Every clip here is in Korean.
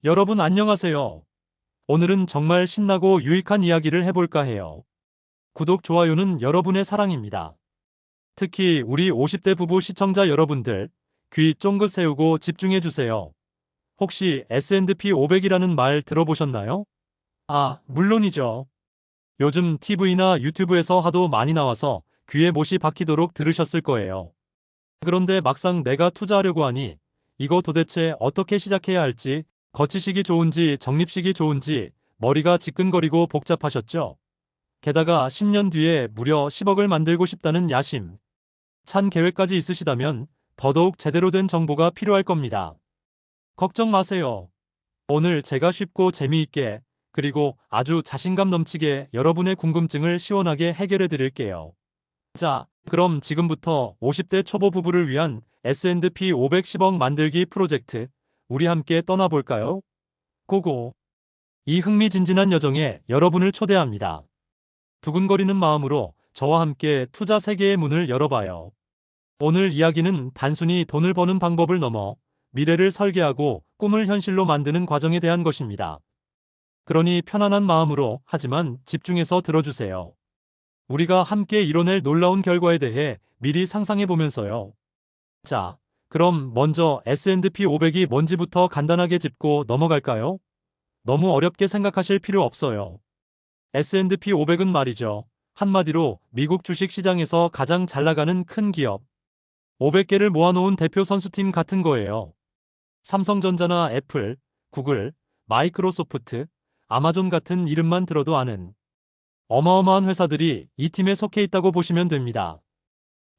여러분 안녕하세요. 오늘은 정말 신나고 유익한 이야기를 해볼까 해요. 구독, 좋아요는 여러분의 사랑입니다. 특히 우리 50대 부부 시청자 여러분들, 귀 쫑긋 세우고 집중해주세요. 혹시 S&P 500이라는 말 들어보셨나요? 아, 물론이죠. 요즘 TV나 유튜브에서 하도 많이 나와서 귀에 못이 박히도록 들으셨을 거예요. 그런데 막상 내가 투자하려고 하니 이거 도대체 어떻게 시작해야 할지, 거치시기 좋은지 적립식이 좋은지 머리가 지끈거리고 복잡하셨죠? 게다가 10년 뒤에 무려 10억을 만들고 싶다는 야심, 찬 계획까지 있으시다면 더더욱 제대로 된 정보가 필요할 겁니다. 걱정 마세요. 오늘 제가 쉽고 재미있게, 그리고 아주 자신감 넘치게 여러분의 궁금증을 시원하게 해결해 드릴게요. 자, 그럼 지금부터 50대 초보 부부를 위한 S&P 500 10억 만들기 프로젝트, 우리 함께 떠나볼까요? 고고. 이 흥미진진한 여정에 여러분을 초대합니다. 두근거리는 마음으로 저와 함께 투자 세계의 문을 열어봐요. 오늘 이야기는 단순히 돈을 버는 방법을 넘어 미래를 설계하고 꿈을 현실로 만드는 과정에 대한 것입니다. 그러니 편안한 마음으로, 하지만 집중해서 들어주세요. 우리가 함께 이뤄낼 놀라운 결과에 대해 미리 상상해 보면서요. 자, 그럼 먼저 S&P 500이 뭔지부터 간단하게 짚고 넘어갈까요? 너무 어렵게 생각하실 필요 없어요. S&P 500은 말이죠. 한마디로 미국 주식 시장에서 가장 잘 나가는 큰 기업 500개를 모아놓은 대표 선수팀 같은 거예요. 삼성전자나 애플, 구글, 마이크로소프트, 아마존 같은 이름만 들어도 아는 어마어마한 회사들이 이 팀에 속해 있다고 보시면 됩니다.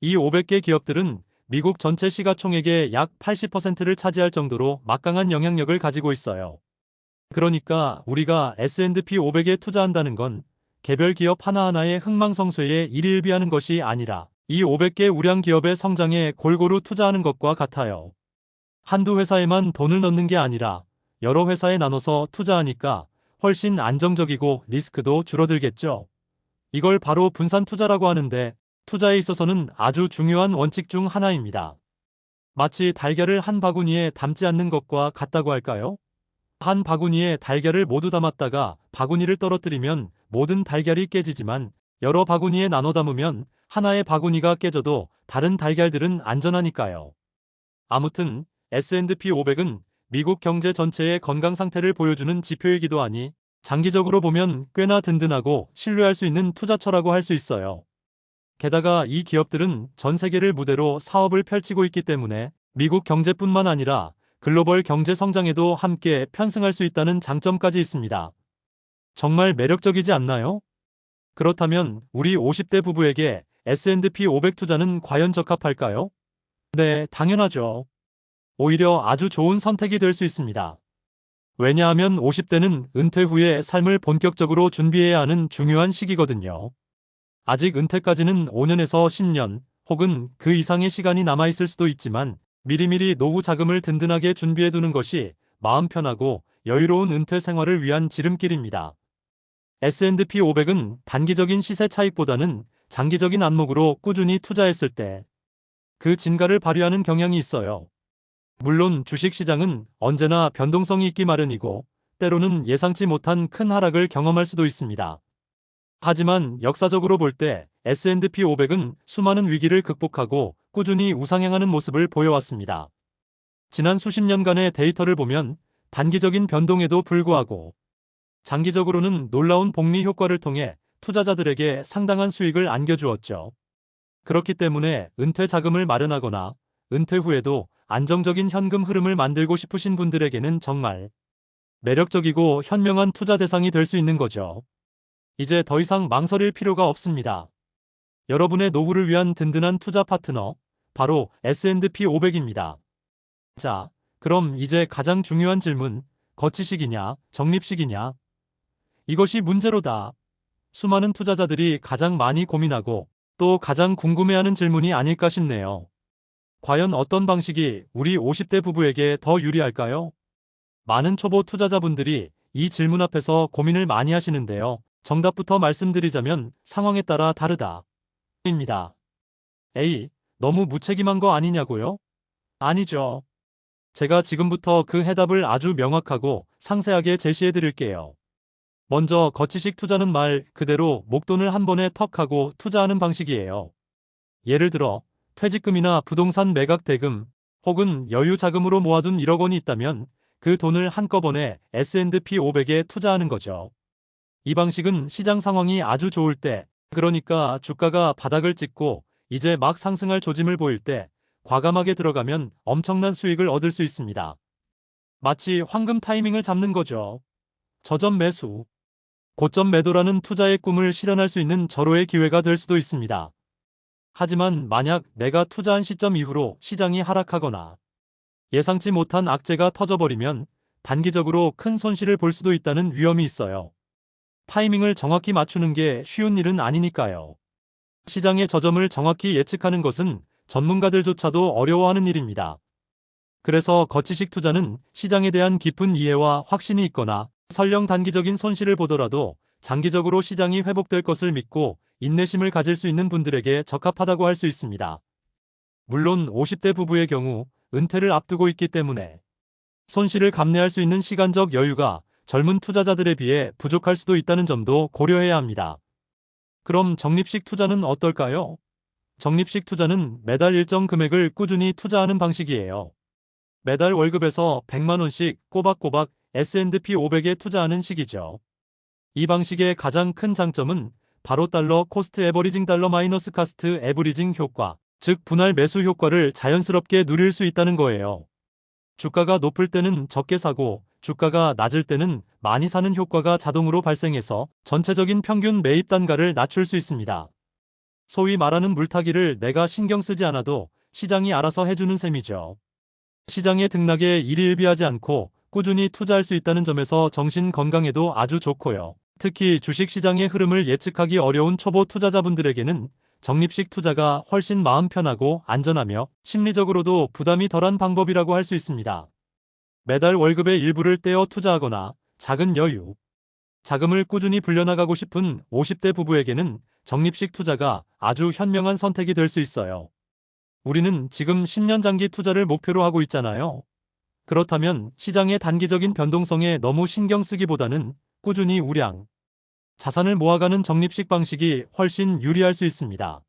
이 500개 기업들은 미국 전체 시가총액의 약 80%를 차지할 정도로 막강한 영향력을 가지고 있어요. 그러니까 우리가 S&P 500에 투자한다는 건 개별 기업 하나하나의 흥망성쇠에 일희일비하는 것이 아니라 이 500개 우량 기업의 성장에 골고루 투자하는 것과 같아요. 한두 회사에만 돈을 넣는 게 아니라 여러 회사에 나눠서 투자하니까 훨씬 안정적이고 리스크도 줄어들겠죠. 이걸 바로 분산 투자라고 하는데, 투자에 있어서는 아주 중요한 원칙 중 하나입니다. 마치 달걀을 한 바구니에 담지 않는 것과 같다고 할까요? 한 바구니에 달걀을 모두 담았다가 바구니를 떨어뜨리면 모든 달걀이 깨지지만, 여러 바구니에 나눠 담으면 하나의 바구니가 깨져도 다른 달걀들은 안전하니까요. 아무튼 S&P 500은 미국 경제 전체의 건강 상태를 보여주는 지표이기도 하니 장기적으로 보면 꽤나 든든하고 신뢰할 수 있는 투자처라고 할 수 있어요. 게다가 이 기업들은 전 세계를 무대로 사업을 펼치고 있기 때문에 미국 경제뿐만 아니라 글로벌 경제 성장에도 함께 편승할 수 있다는 장점까지 있습니다. 정말 매력적이지 않나요? 그렇다면 우리 50대 부부에게 S&P 500 투자는 과연 적합할까요? 네, 당연하죠. 오히려 아주 좋은 선택이 될 수 있습니다. 왜냐하면 50대는 은퇴 후에 삶을 본격적으로 준비해야 하는 중요한 시기거든요. 아직 은퇴까지는 5년에서 10년 혹은 그 이상의 시간이 남아있을 수도 있지만, 미리미리 노후 자금을 든든하게 준비해두는 것이 마음 편하고 여유로운 은퇴 생활을 위한 지름길입니다. S&P 500은 단기적인 시세 차익보다는 장기적인 안목으로 꾸준히 투자했을 때 그 진가를 발휘하는 경향이 있어요. 물론 주식시장은 언제나 변동성이 있기 마련이고, 때로는 예상치 못한 큰 하락을 경험할 수도 있습니다. 하지만 역사적으로 볼 때 S&P 500은 수많은 위기를 극복하고 꾸준히 우상향하는 모습을 보여왔습니다. 지난 수십 년간의 데이터를 보면 단기적인 변동에도 불구하고 장기적으로는 놀라운 복리 효과를 통해 투자자들에게 상당한 수익을 안겨주었죠. 그렇기 때문에 은퇴 자금을 마련하거나 은퇴 후에도 안정적인 현금 흐름을 만들고 싶으신 분들에게는 정말 매력적이고 현명한 투자 대상이 될 수 있는 거죠. 이제 더 이상 망설일 필요가 없습니다. 여러분의 노후를 위한 든든한 투자 파트너, 바로 S&P 500입니다. 자, 그럼 이제 가장 중요한 질문, 거치식이냐, 적립식이냐? 이것이 문제로다. 수많은 투자자들이 가장 많이 고민하고 또 가장 궁금해하는 질문이 아닐까 싶네요. 과연 어떤 방식이 우리 50대 부부에게 더 유리할까요? 많은 초보 투자자분들이 이 질문 앞에서 고민을 많이 하시는데요. 정답부터 말씀드리자면 상황에 따라 다르다. 입니다. A. 너무 무책임한 거 아니냐고요? 아니죠. 제가 지금부터 그 해답을 아주 명확하고 상세하게 제시해 드릴게요. 먼저 거치식 투자는 말 그대로 목돈을 한 번에 턱 하고 투자하는 방식이에요. 예를 들어 퇴직금이나 부동산 매각 대금 혹은 여유 자금으로 모아둔 1억 원이 있다면 그 돈을 한꺼번에 S&P 500에 투자하는 거죠. 이 방식은 시장 상황이 아주 좋을 때, 그러니까 주가가 바닥을 찍고 이제 막 상승할 조짐을 보일 때 과감하게 들어가면 엄청난 수익을 얻을 수 있습니다. 마치 황금 타이밍을 잡는 거죠. 저점 매수, 고점 매도라는 투자의 꿈을 실현할 수 있는 절호의 기회가 될 수도 있습니다. 하지만 만약 내가 투자한 시점 이후로 시장이 하락하거나 예상치 못한 악재가 터져버리면 단기적으로 큰 손실을 볼 수도 있다는 위험이 있어요. 타이밍을 정확히 맞추는 게 쉬운 일은 아니니까요. 시장의 저점을 정확히 예측하는 것은 전문가들조차도 어려워하는 일입니다. 그래서 거치식 투자는 시장에 대한 깊은 이해와 확신이 있거나 설령 단기적인 손실을 보더라도 장기적으로 시장이 회복될 것을 믿고 인내심을 가질 수 있는 분들에게 적합하다고 할 수 있습니다. 물론 50대 부부의 경우 은퇴를 앞두고 있기 때문에 손실을 감내할 수 있는 시간적 여유가 젊은 투자자들에 비해 부족할 수도 있다는 점도 고려해야 합니다. 그럼 적립식 투자는 어떨까요? 적립식 투자는 매달 일정 금액을 꾸준히 투자하는 방식이에요. 매달 월급에서 100만 원씩 꼬박꼬박 S&P 500에 투자하는 식이죠. 이 방식의 가장 큰 장점은 바로 달러 코스트 에버리징 달러 마이너스 카스트 에버리징 효과, 즉 분할 매수 효과를 자연스럽게 누릴 수 있다는 거예요. 주가가 높을 때는 적게 사고 주가가 낮을 때는 많이 사는 효과가 자동으로 발생해서 전체적인 평균 매입 단가를 낮출 수 있습니다. 소위 말하는 물타기를 내가 신경 쓰지 않아도 시장이 알아서 해주는 셈이죠. 시장의 등락에 일희일비하지 않고 꾸준히 투자할 수 있다는 점에서 정신 건강에도 아주 좋고요. 특히 주식 시장의 흐름을 예측하기 어려운 초보 투자자분들에게는 적립식 투자가 훨씬 마음 편하고 안전하며 심리적으로도 부담이 덜한 방법이라고 할 수 있습니다. 매달 월급의 일부를 떼어 투자하거나 작은 여유, 자금을 꾸준히 불려나가고 싶은 50대 부부에게는 적립식 투자가 아주 현명한 선택이 될 수 있어요. 우리는 지금 10년 장기 투자를 목표로 하고 있잖아요. 그렇다면 시장의 단기적인 변동성에 너무 신경 쓰기보다는 꾸준히 우량, 자산을 모아가는 적립식 방식이 훨씬 유리할 수 있습니다.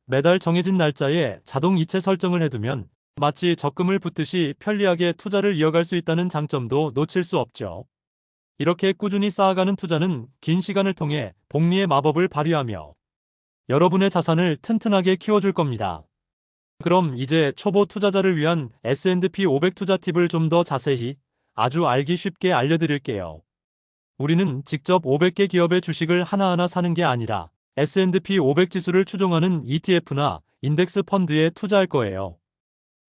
매달 정해진 날짜에 자동 이체 설정을 해두면 마치 적금을 붓듯이 편리하게 투자를 이어갈 수 있다는 장점도 놓칠 수 없죠. 이렇게 꾸준히 쌓아가는 투자는 긴 시간을 통해 복리의 마법을 발휘하며 여러분의 자산을 튼튼하게 키워줄 겁니다. 그럼 이제 초보 투자자를 위한 S&P 500 투자 팁을 좀 더 자세히 아주 알기 쉽게 알려드릴게요. 우리는 직접 500개 기업의 주식을 하나하나 사는 게 아니라 S&P 500 지수를 추종하는 ETF나 인덱스 펀드에 투자할 거예요.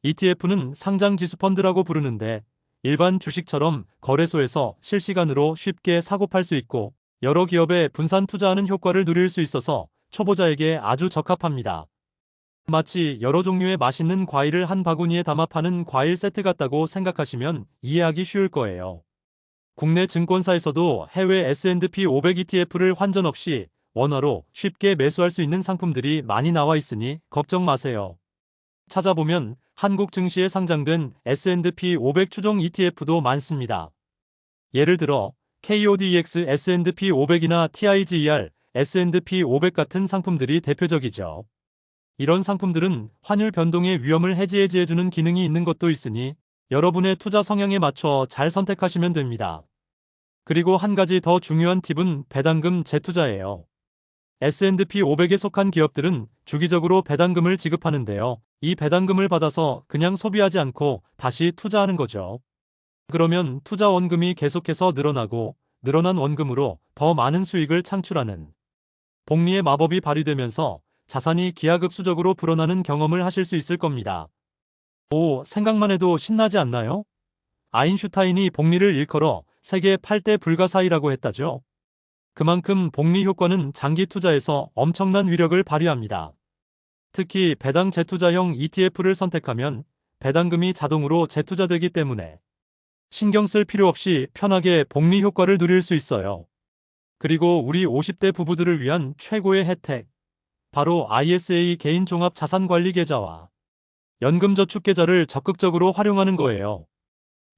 ETF는 상장 지수 펀드라고 부르는데 일반 주식처럼 거래소에서 실시간으로 쉽게 사고 팔 수 있고 여러 기업에 분산 투자하는 효과를 누릴 수 있어서 초보자에게 아주 적합합니다. 마치 여러 종류의 맛있는 과일을 한 바구니에 담아 파는 과일 세트 같다고 생각하시면 이해하기 쉬울 거예요. 국내 증권사에서도 해외 S&P 500 ETF를 환전 없이 원화로 쉽게 매수할 수 있는 상품들이 많이 나와 있으니 걱정 마세요. 찾아보면 한국 증시에 상장된 S&P 500 추종 ETF도 많습니다. 예를 들어 KODX S&P 500이나 TIGER S&P 500 같은 상품들이 대표적이죠. 이런 상품들은 환율 변동의 위험을 해지해주는 기능이 있는 것도 있으니 여러분의 투자 성향에 맞춰 잘 선택하시면 됩니다. 그리고 한 가지 더 중요한 팁은 배당금 재투자예요. S&P 500에 속한 기업들은 주기적으로 배당금을 지급하는데요. 이 배당금을 받아서 그냥 소비하지 않고 다시 투자하는 거죠. 그러면 투자 원금이 계속해서 늘어나고 늘어난 원금으로 더 많은 수익을 창출하는 복리의 마법이 발휘되면서 자산이 기하급수적으로 불어나는 경험을 하실 수 있을 겁니다. 오, 생각만 해도 신나지 않나요? 아인슈타인이 복리를 일컬어 세계 8대 불가사의라고 했다죠. 그만큼 복리 효과는 장기 투자에서 엄청난 위력을 발휘합니다. 특히 배당 재투자형 ETF를 선택하면 배당금이 자동으로 재투자되기 때문에 신경 쓸 필요 없이 편하게 복리 효과를 누릴 수 있어요. 그리고 우리 50대 부부들을 위한 최고의 혜택, 바로 ISA 개인 종합 자산 관리 계좌와 연금저축 계좌를 적극적으로 활용하는 거예요.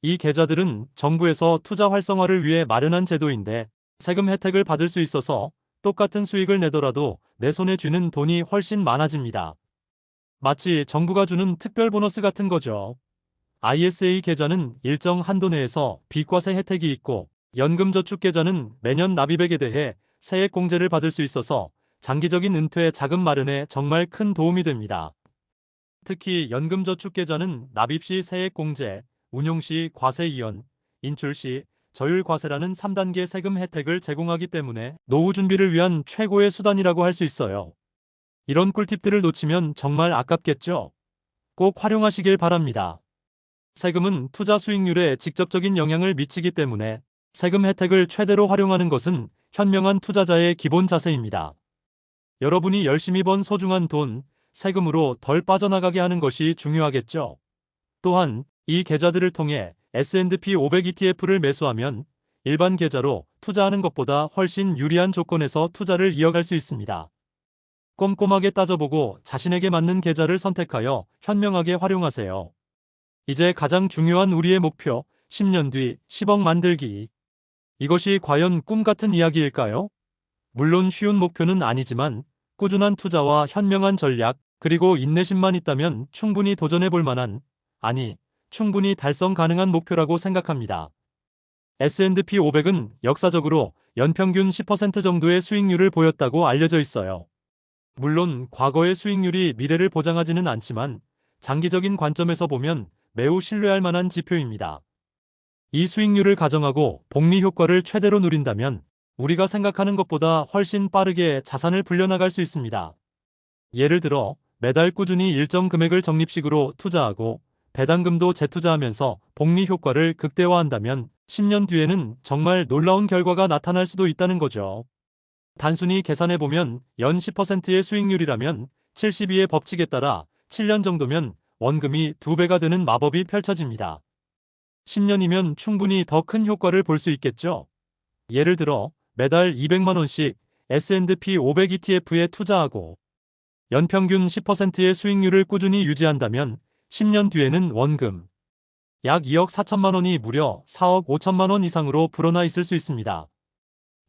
이 계좌들은 정부에서 투자 활성화를 위해 마련한 제도인데 세금 혜택을 받을 수 있어서 똑같은 수익을 내더라도 내 손에 쥐는 돈이 훨씬 많아집니다. 마치 정부가 주는 특별 보너스 같은 거죠. ISA 계좌는 일정 한도 내에서 비과세 혜택이 있고 연금저축계좌는 매년 납입액에 대해 세액공제를 받을 수 있어서 장기적인 은퇴 자금 마련에 정말 큰 도움이 됩니다. 특히 연금저축계좌는 납입 시 세액공제, 운용 시 과세 이연, 인출 시 저율과세라는 3단계 세금 혜택을 제공하기 때문에 노후 준비를 위한 최고의 수단이라고 할 수 있어요. 이런 꿀팁들을 놓치면 정말 아깝겠죠? 꼭 활용하시길 바랍니다. 세금은 투자 수익률에 직접적인 영향을 미치기 때문에 세금 혜택을 최대로 활용하는 것은 현명한 투자자의 기본 자세입니다. 여러분이 열심히 번 소중한 돈, 세금으로 덜 빠져나가게 하는 것이 중요하겠죠. 또한 이 계좌들을 통해 S&P 500 ETF를 매수하면 일반 계좌로 투자하는 것보다 훨씬 유리한 조건에서 투자를 이어갈 수 있습니다. 꼼꼼하게 따져보고 자신에게 맞는 계좌를 선택하여 현명하게 활용하세요. 이제 가장 중요한 우리의 목표, 10년 뒤 10억 만들기. 이것이 과연 꿈 같은 이야기일까요? 물론 쉬운 목표는 아니지만 꾸준한 투자와 현명한 전략, 그리고 인내심만 있다면 충분히 도전해 볼 만한, 아니, 충분히 달성 가능한 목표라고 생각합니다. S&P 500은 역사적으로 연평균 10% 정도의 수익률을 보였다고 알려져 있어요. 물론 과거의 수익률이 미래를 보장하지는 않지만 장기적인 관점에서 보면 매우 신뢰할 만한 지표입니다. 이 수익률을 가정하고 복리 효과를 최대로 누린다면 우리가 생각하는 것보다 훨씬 빠르게 자산을 불려나갈 수 있습니다. 예를 들어 매달 꾸준히 일정 금액을 적립식으로 투자하고 배당금도 재투자하면서 복리 효과를 극대화한다면 10년 뒤에는 정말 놀라운 결과가 나타날 수도 있다는 거죠. 단순히 계산해보면 연 10%의 수익률이라면 72의 법칙에 따라 7년 정도면 원금이 2배가 되는 마법이 펼쳐집니다. 10년이면 충분히 더 큰 효과를 볼 수 있겠죠. 예를 들어 매달 200만 원씩 S&P 500 ETF에 투자하고 연평균 10%의 수익률을 꾸준히 유지한다면 10년 뒤에는 원금 약 2억 4천만 원이 무려 4억 5천만 원 이상으로 불어나 있을 수 있습니다.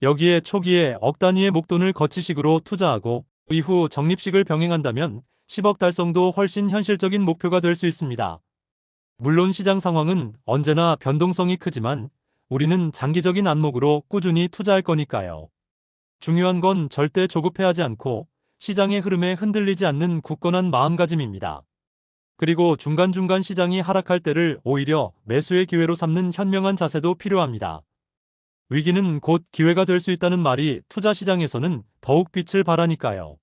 여기에 초기에 억 단위의 목돈을 거치식으로 투자하고 이후 적립식을 병행한다면 10억 달성도 훨씬 현실적인 목표가 될 수 있습니다. 물론 시장 상황은 언제나 변동성이 크지만 우리는 장기적인 안목으로 꾸준히 투자할 거니까요. 중요한 건 절대 조급해하지 않고 시장의 흐름에 흔들리지 않는 굳건한 마음가짐입니다. 그리고 중간중간 시장이 하락할 때를 오히려 매수의 기회로 삼는 현명한 자세도 필요합니다. 위기는 곧 기회가 될 수 있다는 말이 투자 시장에서는 더욱 빛을 발하니까요.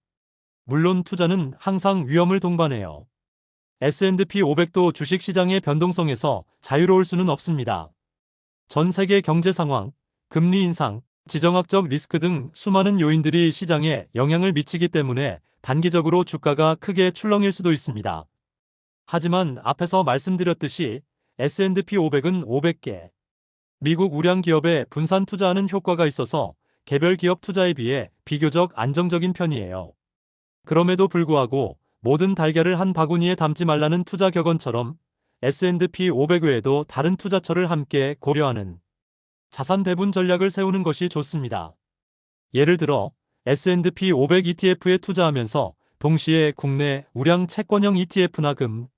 물론 투자는 항상 위험을 동반해요. S&P 500도 주식시장의 변동성에서 자유로울 수는 없습니다. 전 세계 경제 상황, 금리 인상, 지정학적 리스크 등 수많은 요인들이 시장에 영향을 미치기 때문에 단기적으로 주가가 크게 출렁일 수도 있습니다. 하지만 앞에서 말씀드렸듯이 S&P 500은 500개 미국 우량 기업에 분산 투자하는 효과가 있어서 개별 기업 투자에 비해 비교적 안정적인 편이에요. 그럼에도 불구하고 모든 달걀을 한 바구니에 담지 말라는 투자 격언처럼 S&P 500 외에도 다른 투자처를 함께 고려하는 자산 배분 전략을 세우는 것이 좋습니다. 예를 들어 S&P 500 ETF에 투자하면서 동시에 국내 우량 채권형 ETF나 금,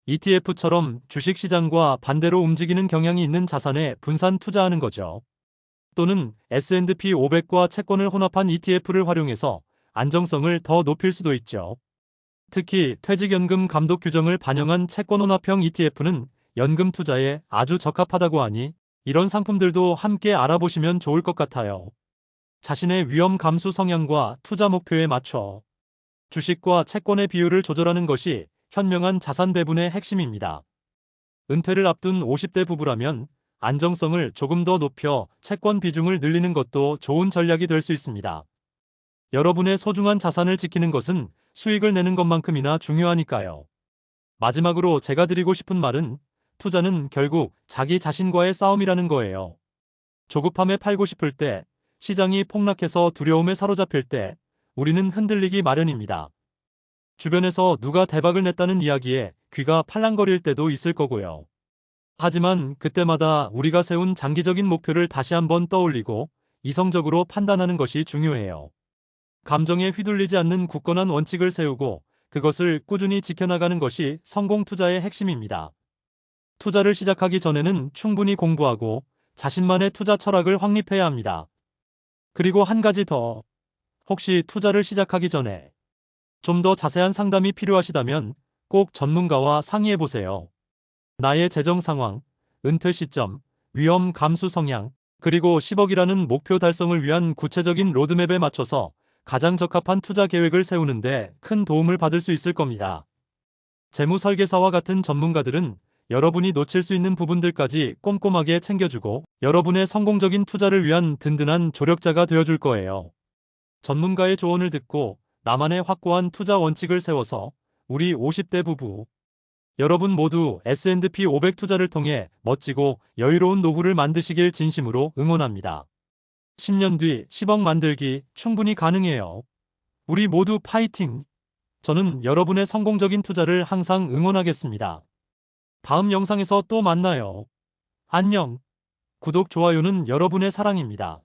ETF처럼 주식시장과 반대로 움직이는 경향이 있는 자산에 분산 투자하는 거죠. 또는 S&P 500과 채권을 혼합한 ETF를 활용해서 안정성을 더 높일 수도 있죠. 특히 퇴직연금 감독 규정을 반영한 채권 혼합형 ETF는 연금 투자에 아주 적합하다고 하니 이런 상품들도 함께 알아보시면 좋을 것 같아요. 자신의 위험 감수 성향과 투자 목표에 맞춰 주식과 채권의 비율을 조절하는 것이 현명한 자산 배분의 핵심입니다. 은퇴를 앞둔 50대 부부라면 안정성을 조금 더 높여 채권 비중을 늘리는 것도 좋은 전략이 될 수 있습니다. 여러분의 소중한 자산을 지키는 것은 수익을 내는 것만큼이나 중요하니까요. 마지막으로 제가 드리고 싶은 말은 투자는 결국 자기 자신과의 싸움이라는 거예요. 조급함에 팔고 싶을 때, 시장이 폭락해서 두려움에 사로잡힐 때, 우리는 흔들리기 마련입니다. 주변에서 누가 대박을 냈다는 이야기에 귀가 팔랑거릴 때도 있을 거고요. 하지만 그때마다 우리가 세운 장기적인 목표를 다시 한번 떠올리고 이성적으로 판단하는 것이 중요해요. 감정에 휘둘리지 않는 굳건한 원칙을 세우고 그것을 꾸준히 지켜나가는 것이 성공 투자의 핵심입니다. 투자를 시작하기 전에는 충분히 공부하고 자신만의 투자 철학을 확립해야 합니다. 그리고 한 가지 더. 혹시 투자를 시작하기 전에 좀 더 자세한 상담이 필요하시다면 꼭 전문가와 상의해 보세요. 나의 재정 상황, 은퇴 시점, 위험 감수 성향, 그리고 10억이라는 목표 달성을 위한 구체적인 로드맵에 맞춰서 가장 적합한 투자 계획을 세우는데 큰 도움을 받을 수 있을 겁니다. 재무 설계사와 같은 전문가들은 여러분이 놓칠 수 있는 부분들까지 꼼꼼하게 챙겨주고 여러분의 성공적인 투자를 위한 든든한 조력자가 되어줄 거예요. 전문가의 조언을 듣고 나만의 확고한 투자 원칙을 세워서 우리 50대 부부 여러분 모두 S&P 500 투자를 통해 멋지고 여유로운 노후를 만드시길 진심으로 응원합니다. 10년 뒤 10억 만들기 충분히 가능해요. 우리 모두 파이팅! 저는 여러분의 성공적인 투자를 항상 응원하겠습니다. 다음 영상에서 또 만나요. 안녕. 구독, 좋아요는 여러분의 사랑입니다.